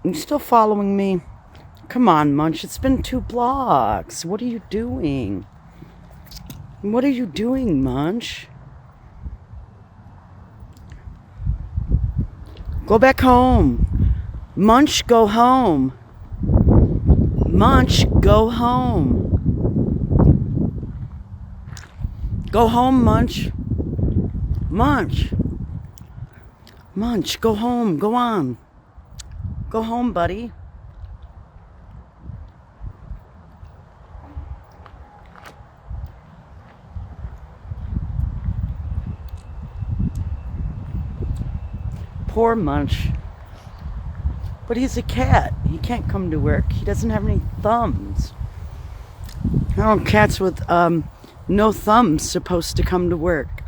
You still following me? Come on, Munch. It's been 2 blocks. What are you doing? What are you doing, Munch? Go back home. Munch, go home. Munch, go home. Go home, Munch. Munch. Munch, go home. Go on. Go home, buddy. Poor Munch. But he's a cat. He can't come to work. He doesn't have any thumbs. How are cats with no thumbs supposed to come to work?